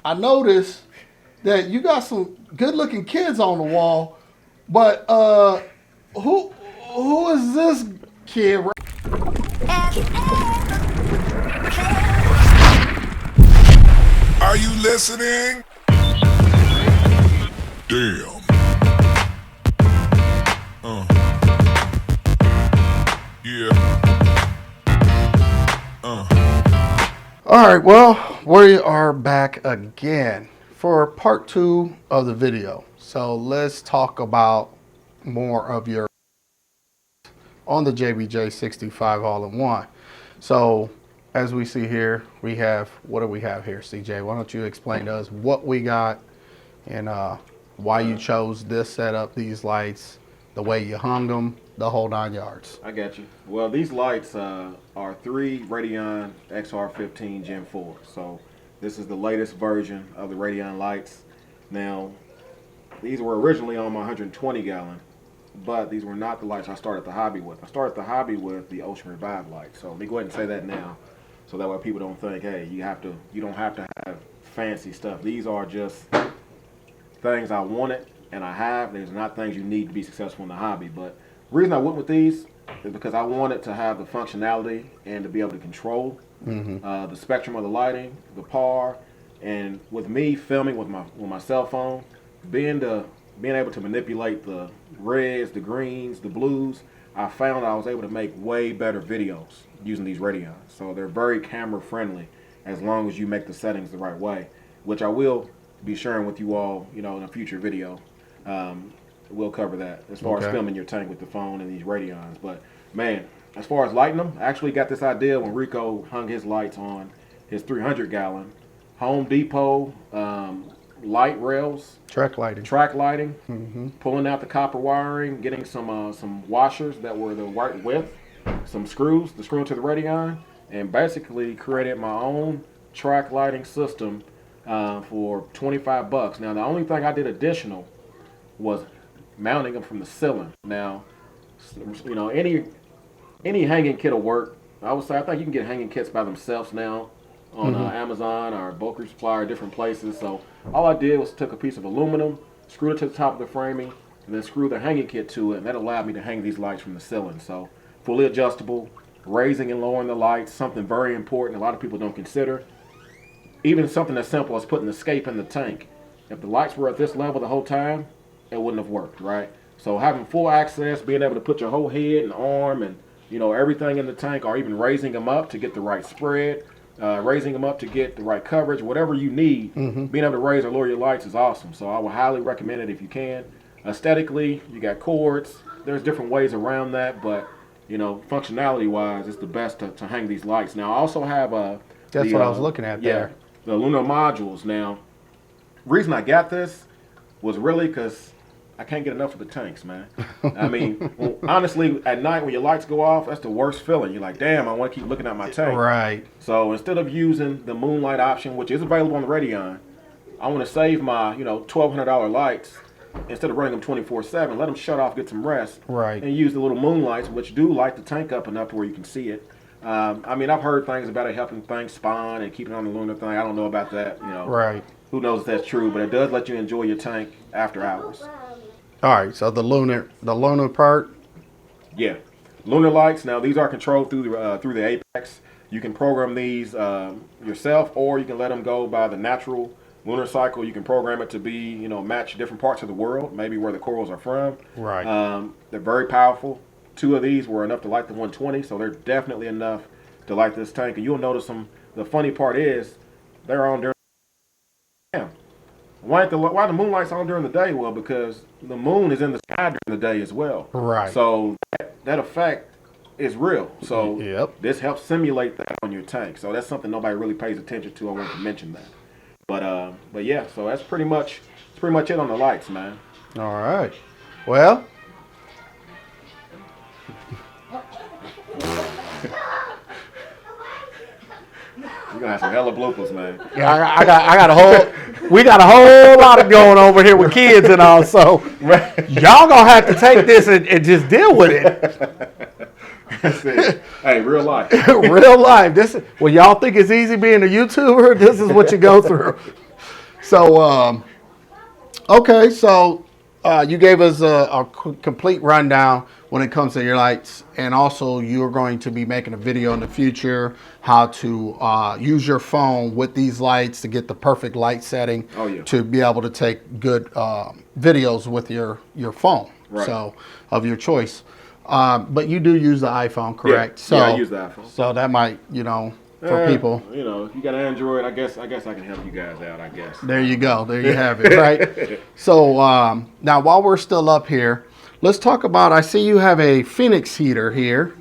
I noticed that you got some good-looking kids on the wall, but who is this kid? Are you listening? Damn. Yeah. All right, well, we are back again for part 2 of the video. So let's talk about more of your on the JBJ 65 all-in-one. So as we see here, we have, what do we have here, CJ? Why don't you explain to us what we got and why you chose this setup, these lights, the way you hung them, the whole 9 yards. I got you. Well, these lights are 3 Radeon XR15 Gen 4. So this is the latest version of the Radeon lights. Now, these were originally on my 120 gallon, but these were not the lights I started the hobby with. I started the hobby with the Ocean Revive light. So let me go ahead and say that now, so that way people don't think, hey, you don't have to have fancy stuff. These are just things I wanted and I have. There's not things you need to be successful in the hobby. But the reason I went with these is because I wanted to have the functionality and to be able to control the spectrum of the lighting, the PAR, and with me filming with my cell phone, being able to manipulate the reds, the greens, the blues, I found I was able to make way better videos using these Radeons. So they're very camera friendly as long as you make the settings the right way, which I will be sharing with you all, in a future video. We'll cover that as far as filming your tank with the phone and these Radeons. But man, as far as lighting them, I actually got this idea when Rico hung his lights on his 300 gallon Home Depot light rails, track lighting, pulling out the copper wiring, getting some washers that were the right width, some screws to screw into the Radeon, and basically created my own track lighting system for 25 bucks. Now the only thing I did additional was mounting them from the ceiling. Now, any hanging kit will work. I would say I think you can get hanging kits by themselves now on Amazon or Bulk Supply or different places. So all I did was took a piece of aluminum, screwed it to the top of the framing, and then screwed the hanging kit to it, and that allowed me to hang these lights from the ceiling. So fully adjustable, raising and lowering the lights, something very important a lot of people don't consider. Even something as simple as putting the escape in the tank. If the lights were at this level the whole time, it wouldn't have worked, right? So having full access, being able to put your whole head and arm and everything in the tank, or even raising them up to get the right spread, raising them up to get the right coverage, whatever you need, being able to raise or lower your lights is awesome. So I would highly recommend it if you can. Aesthetically, you got cords. There's different ways around that, but functionality wise, it's the best to hang these lights. Now I also have that's what I was looking at there. The lunar modules. Now, reason I got this was really because I can't get enough of the tanks, man. I mean, honestly, at night when your lights go off, that's the worst feeling. You're like, damn, I want to keep looking at my tank. Right. So instead of using the moonlight option, which is available on the Radeon, I want to save my, $1,200 lights. Instead of running them 24/7, let them shut off, get some rest, right, and use the little moonlights, which do light the tank up enough to where you can see it. I mean, I've heard things about it helping things spawn and keeping on the lunar thing. I don't know about that, Right. Who knows if that's true, but it does let you enjoy your tank after hours. All right, so the lunar part. Yeah, lunar lights. Now these are controlled through the Apex. You can program these yourself, or you can let them go by the natural lunar cycle. You can program it to be, match different parts of the world, maybe where the corals are from. Right. They're very powerful. 2 of these were enough to light the 120, so they're definitely enough to light this tank. And you'll notice them. The funny part is they're on during. Damn. Why the moonlight's on during the day? Well, because the moon is in the sky during the day as well. Right. So that effect is real. So this helps simulate that on your tank. So that's something nobody really pays attention to. I wanted to mention that. But yeah, so that's pretty much it on the lights, man. All right. Well, You're gonna have some hella bloopers, man. Yeah, I got a whole. We got a whole lot of going over here with kids and all. So y'all gonna have to take this and just deal with it. That's it. Hey, real life. Real life. Y'all think it's easy being a YouTuber? This is what you go through. So, okay, so you gave us a complete rundown when it comes to your lights, and also you're going to be making a video in the future how to use your phone with these lights to get the perfect light setting. Oh, yeah. To be able to take good videos with your phone, Right. so of your choice. But you do use the iPhone, correct? Yeah, So, I use the iPhone. So that might, for people. If you got Android, I guess I can help you guys out. I guess. There you go. There you have it, right? So now while we're still up here, let's talk about, I see you have a Phoenix heater here.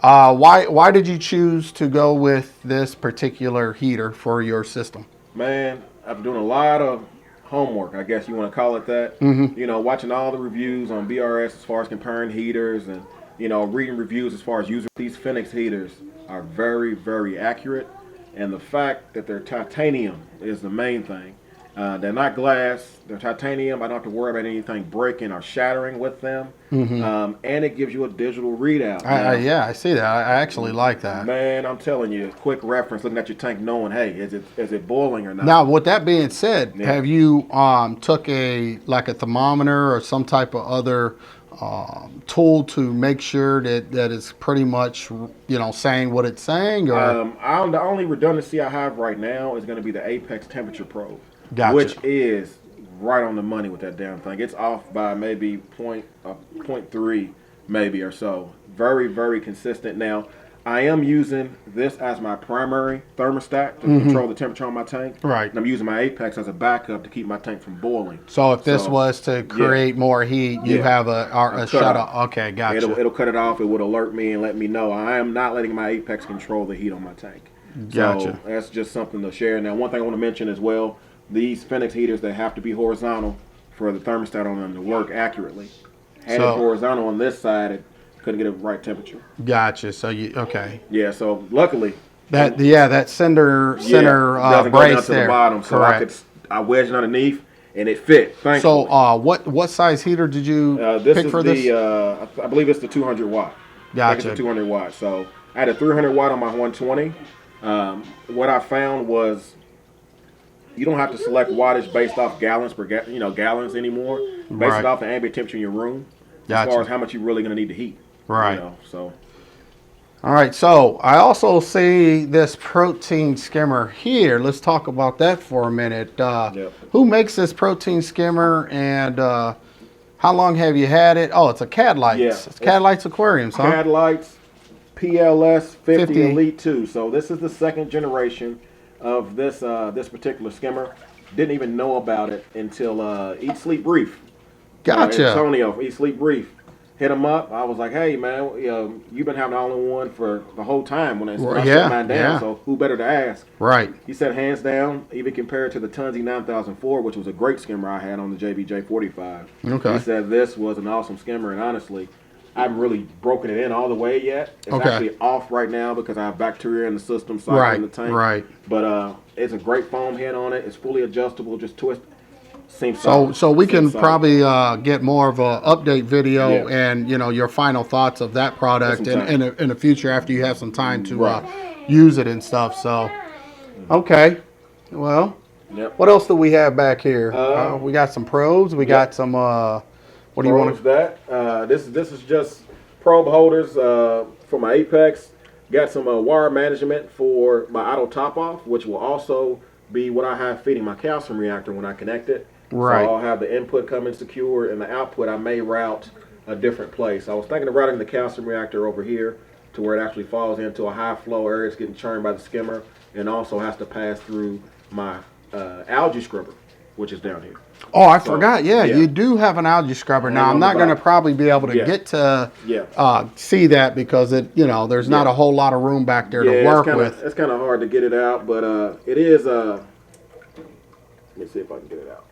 Why did you choose to go with this particular heater for your system? Man, I've been doing a lot of homework, I guess you want to call it that. Watching all the reviews on BRS as far as comparing heaters and, reading reviews as far as using these Phoenix heaters are very, very accurate. And the fact that they're titanium is the main thing. They're not glass, they're titanium. I don't have to worry about anything breaking or shattering with them. And it gives you a digital readout. Yeah, I see that. I actually like that. Man, I'm telling you, quick reference, looking at your tank, knowing, hey, is it boiling or not? Now, with that being said, have you took a thermometer or some type of other tool to make sure that it's pretty much saying what it's saying? Or the only redundancy I have right now is going to be the Apex temperature probe, Gotcha. Which is right on the money with that damn thing. It's off by maybe 0.3 maybe or so. Very, very consistent. Now, I am using this as my primary thermostat to control the temperature on my tank. Right. And I'm using my Apex as a backup to keep my tank from boiling. So if this was to create more heat, you have a shut off. Okay, gotcha. It'll cut it off. It would alert me and let me know. I am not letting my Apex control the heat on my tank. Gotcha. So that's just something to share. Now, one thing I want to mention as well, these Phoenix heaters, they have to be horizontal for the thermostat on them to work accurately. Had it horizontal on this side, it couldn't get a right temperature. Gotcha. So okay. Yeah. So luckily that center doesn't go brace down to there. the bottom. So Correct. I wedged it underneath and it fit. Thankfully. So what size heater did you pick for this? I believe it's the 200 watt. Gotcha. I think it's the 200 watt. So I had a 300 watt on my 120. What I found was you don't have to select wattage based off gallons per gallons anymore. Base it off the ambient temperature in your room. Gotcha. As far as how much you're really going to need to heat. Right. So. All right. So I also see this protein skimmer here. Let's talk about that for a minute. Who makes this protein skimmer, and how long have you had it? Oh, it's a CAD Lights. Yeah, it's CAD Lights Aquariums, huh? CAD Lights, PLS 50 Elite 2. So this is the second generation of this particular skimmer. Didn't even know about it until Eat Sleep Brief. Gotcha. Antonio, Eat Sleep Brief. Hit him up. I was like, hey, man, you've been having the only one for the whole time when I shut mine down, so who better to ask? Right. He said, hands down, even compared to the Tunzi 9004, which was a great skimmer I had on the JBJ 45. Okay. He said this was an awesome skimmer, and honestly, I haven't really broken it in all the way yet. It's actually off right now because I have bacteria in the system, cycling in the tank. Right. But it's a great foam head on it. It's fully adjustable, just twist. So we can probably get more of a update video and your final thoughts of that product in the future after you have some time to use it and stuff. So okay, well, what else do we have back here? We got some probes. We got some. What do you want to? This is just probe holders for my Apex. Got some wire management for my auto top off, which will also be what I have feeding my calcium reactor when I connect it. Right. So I'll have the input coming secure, and the output I may route a different place. I was thinking of routing the calcium reactor over here to where it actually falls into a high flow area. It's getting churned by the skimmer, and also has to pass through my algae scrubber, which is down here. Oh, I forgot. Yeah, you do have an algae scrubber. Now, I'm not going to probably be able to get to see that because there's not a whole lot of room back there to work with. It's kind of hard to get it out, but it is. Let me see if I can get it out.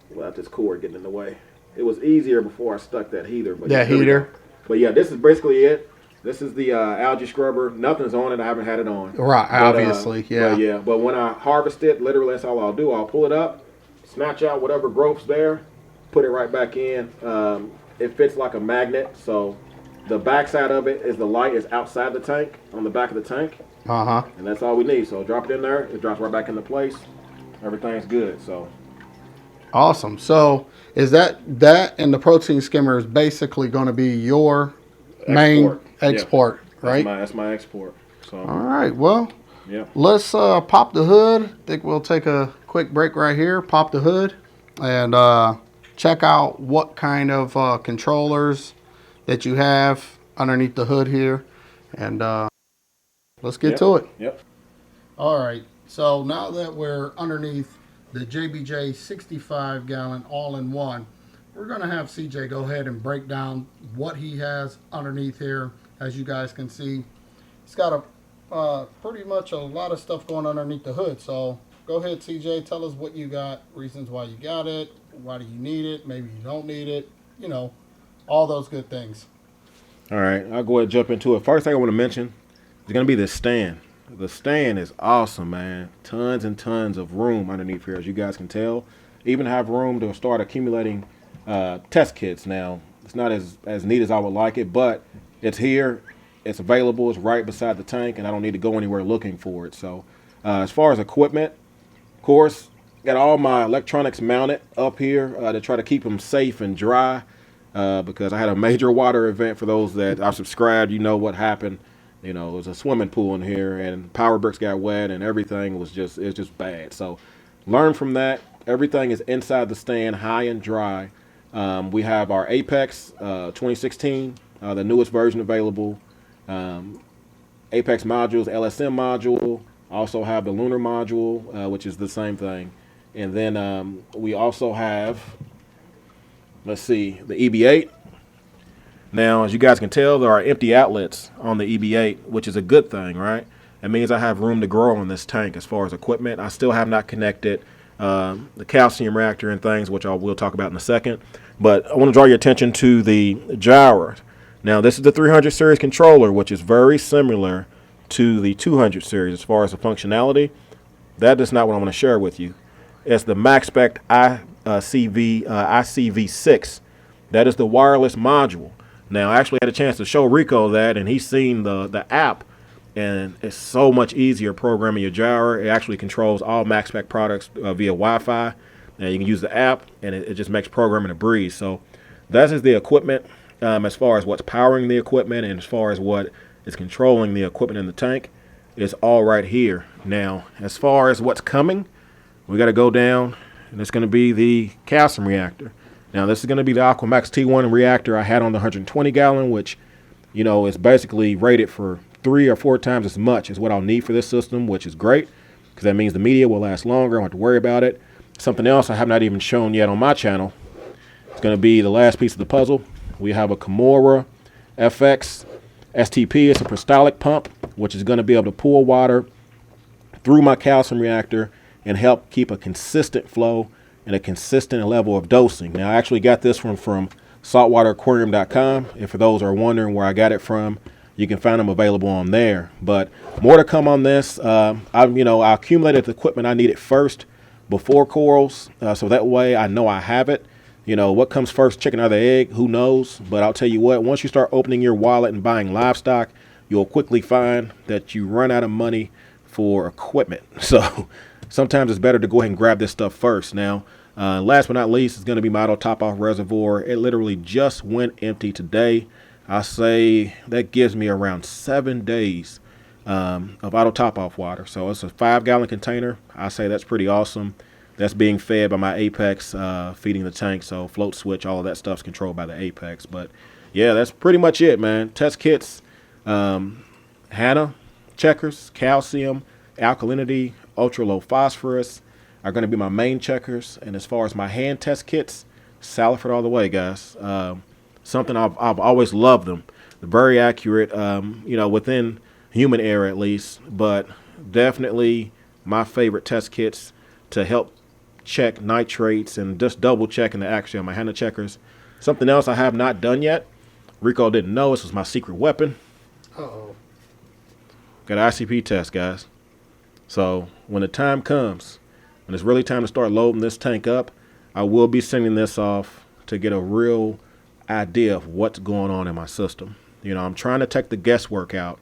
Without this cord getting in the way. It was easier before I stuck that heater. But But yeah, this is basically it. This is the algae scrubber. Nothing's on it. I haven't had it on. Right, obviously, But when I harvest it, literally that's all I'll do. I'll pull it up, snatch out whatever growth's there, put it right back in. It fits like a magnet. So the back side of it is the light is outside the tank, on the back of the tank. And that's all we need. So drop it in there. It drops right back into place. everything's good. So Awesome. So is that and the protein skimmer is basically going to be your main export, right? That's my export. So All right. Well, yeah. let's pop the hood. I think we'll take a quick break right here. Pop the hood and check out what kind of controllers that you have underneath the hood here. And let's get to it. Yep. All right. So now that we're underneath the JBJ 65-gallon all-in-one, we're going to have CJ go ahead and break down what he has underneath here. As you guys can see, it's got pretty much a lot of stuff going underneath the hood. So go ahead, CJ, tell us what you got, reasons why you got it, why do you need it, maybe you don't need it, you know, all those good things. All right, I'll go ahead and jump into it. First thing I want to mention is going to be the stand. The stand is awesome, man. Tons and tons of room underneath here, as you guys can tell. Even have room to start accumulating test kits now. It's not as neat as I would like it, but it's here. It's available. It's right beside the tank, and I don't need to go anywhere looking for it. So as far as equipment, of course, got all my electronics mounted up here to try to keep them safe and dry because I had a major water event. For those that are subscribed, you know what happened. You know, it was a swimming pool in here, and power bricks got wet, and everything was just bad. So learn from that. Everything is inside the stand, high and dry. We have our Apex 2016, the newest version available. Apex modules, LSM module. Also have the lunar module, which is the same thing. And then we also have, let's see, the EB8. Now, as you guys can tell, there are empty outlets on the EB8, which is a good thing, right? It means I have room to grow on this tank as far as equipment. I still have not connected the calcium reactor and things, which I will talk about in a second. But I want to draw your attention to the gyros. Now, this is the 300 series controller, which is very similar to the 200 series as far as the functionality. That is not what I'm going to share with you. It's the MaxSpec ICV6. That is the wireless module. Now, I actually had a chance to show Rico that, and he's seen the app, and it's so much easier programming your gyro. It actually controls all MaxSpec products via Wi-Fi. Now, you can use the app, and it just makes programming a breeze. So that is the equipment as far as what's powering the equipment and as far as what is controlling the equipment in the tank. It's all right here. Now, as far as what's coming, we got to go down, and it's going to be the calcium reactor. Now, this is going to be the Aquamax T1 reactor I had on the 120 gallon, which, you know, is basically rated for 3 or 4 times as much as what I'll need for this system, which is great because that means the media will last longer. I don't have to worry about it. Something else I have not even shown yet on my channel. It's going to be the last piece of the puzzle. We have a Kimura FX STP. It's a peristaltic pump, which is going to be able to pull water through my calcium reactor and help keep a consistent flow and a consistent level of dosing. Now, I actually got this one from saltwateraquarium.com. And for those who are wondering where I got it from, you can find them available on there. But more to come on this. I accumulated the equipment I needed first before corals, so that way I know I have it. You know, what comes first, chicken or the egg? Who knows? But I'll tell you what, once you start opening your wallet and buying livestock, you'll quickly find that you run out of money for equipment. So sometimes it's better to go ahead and grab this stuff first. Now, last but not least, is going to be my auto top-off reservoir. It literally just went empty today. I say that gives me around 7 days of auto top-off water. So it's a 5-gallon container. I say that's pretty awesome. That's being fed by my Apex, feeding the tank. So float switch, all of that stuff's controlled by the Apex. But yeah, that's pretty much it, man. Test kits, HANA, checkers, calcium, alkalinity, ultra low phosphorus are going to be my main checkers. And as far as my hand test kits, Salford all the way, guys. Something I've always loved them. They're very accurate, within human error at least, but definitely my favorite test kits to help check nitrates and just double checking the accuracy on my HANA checkers. Something else I have not done yet. Rico didn't know this was my secret weapon. Uh-oh. Got an ICP test, guys. So when the time comes, when it's really time to start loading this tank up, I will be sending this off to get a real idea of what's going on in my system. You know, I'm trying to take the guesswork out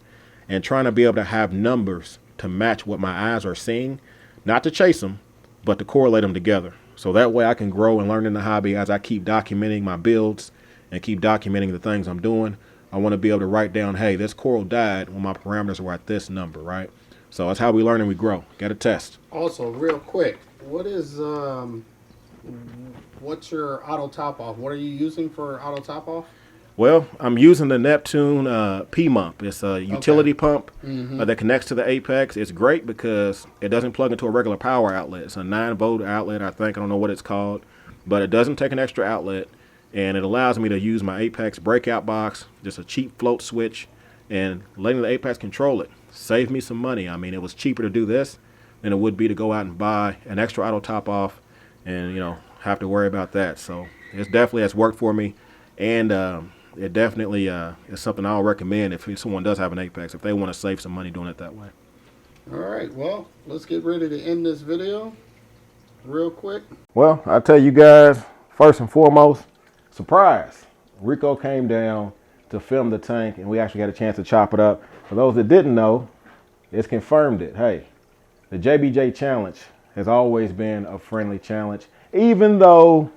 and trying to be able to have numbers to match what my eyes are seeing, not to chase them, but to correlate them together. So that way I can grow and learn in the hobby as I keep documenting my builds and keep documenting the things I'm doing. I want to be able to write down, hey, this coral died when my parameters were at this number, right? So that's how we learn and we grow. Got to test. Also, real quick, what's your auto top off? What are you using for auto top off? Well, I'm using the Neptune P-Mump. It's a utility pump that connects to the Apex. It's great because it doesn't plug into a regular power outlet. It's a 9-volt outlet, I think. I don't know what it's called. But it doesn't take an extra outlet, and it allows me to use my Apex breakout box, just a cheap float switch, and letting the Apex control it. Saved me some money. I mean, it was cheaper to do this than it would be to go out and buy an extra auto top off and, you know, have to worry about that. So it definitely has worked for me, and it definitely is something I'll recommend if someone does have an Apex, if they want to save some money doing it that way. All right, well, let's get ready to end this video real quick. Well, I'll tell you guys, first and foremost, surprise. Rico came down to film the tank, and we actually got a chance to chop it up. For those that didn't know, it's confirmed it. Hey, the JBJ challenge has always been a friendly challenge, even though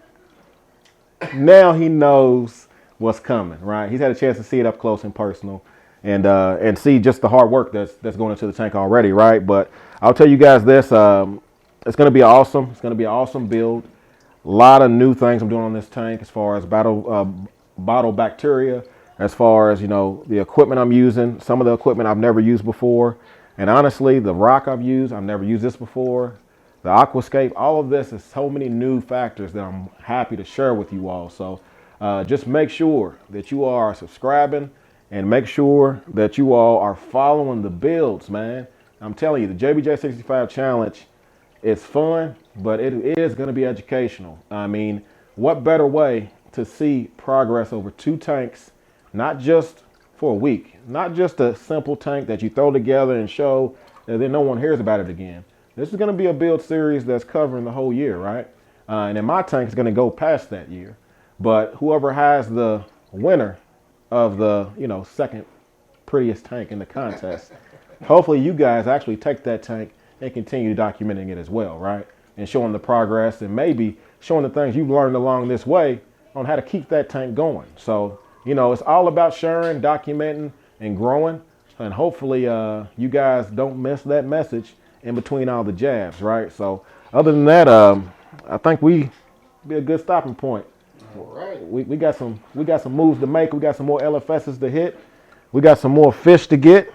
now he knows what's coming, right? He's had a chance to see it up close and personal, and see just the hard work that's going into the tank already, right? But I'll tell you guys this: it's going to be awesome. It's going to be an awesome build. A lot of new things I'm doing on this tank as far as bottle bacteria, as far as, you know, the equipment I'm using. Some of the equipment I've never used before, and honestly, the rock I've never used this before. The aquascape, all of this is so many new factors that I'm happy to share with you all. So just make sure that you are subscribing and make sure that you all are following the builds, man. I'm telling you, the JBJ65 challenge is fun, but it is going to be educational. I mean, what better way to see progress over 2 tanks, not just for a week, not just a simple tank that you throw together and show and then no one hears about it again. This is going to be a build series that's covering the whole year, right? And then my tank is going to go past that year. But whoever has the winner of the, you know, second prettiest tank in the contest, hopefully you guys actually take that tank and continue documenting it as well, right? And showing the progress and maybe showing the things you've learned along this way on how to keep that tank going. So, you know, it's all about sharing, documenting, and growing. And hopefully you guys don't miss that message in between all the jabs, right? So other than that, I think we be a good stopping point. All right. We got some moves to make. We got some more LFSs to hit. We got some more fish to get.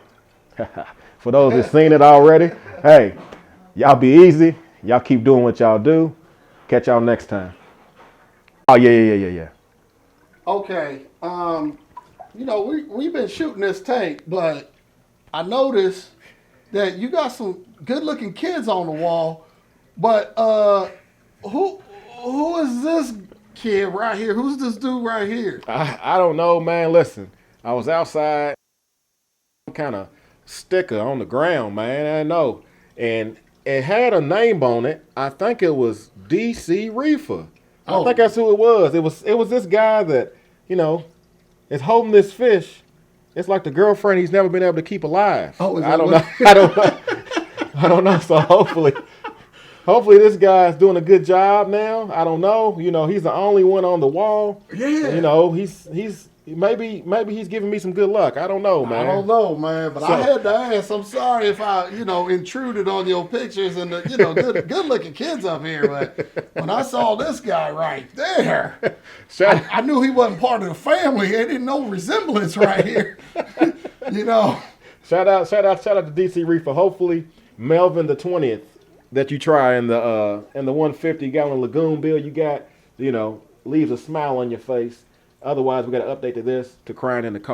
For those that seen it already, hey, y'all be easy. Y'all keep doing what y'all do. Catch y'all next time. Oh yeah. Okay. You know, we've been shooting this tank, but I noticed that you got some good-looking kids on the wall. But who is this kid right here? Who's this dude right here? I don't know, man. Listen, I was outside, kind of sticker on the ground, man. I know, and it had a name on it. I think it was DC Reefer. I think that's who it was. It was this guy that, you know, is holding this fish. It's like the girlfriend he's never been able to keep alive. Oh, I don't know. I don't know. So hopefully this guy's doing a good job now. I don't know. You know, he's the only one on the wall. Yeah. You know, he's maybe he's giving me some good luck. I don't know, man. I don't know, man. But I had to ask. I'm sorry if I, you know, intruded on your pictures and the, you know, good looking kids up here. But when I saw this guy right there, I knew he wasn't part of the family. There didn't no resemblance right here. You know. Shout out to DC Reefer. Hopefully Melvin the 20th that you try in the 150 gallon lagoon build you got, you know, leaves a smile on your face. Otherwise, we got to update to this to crying in the car.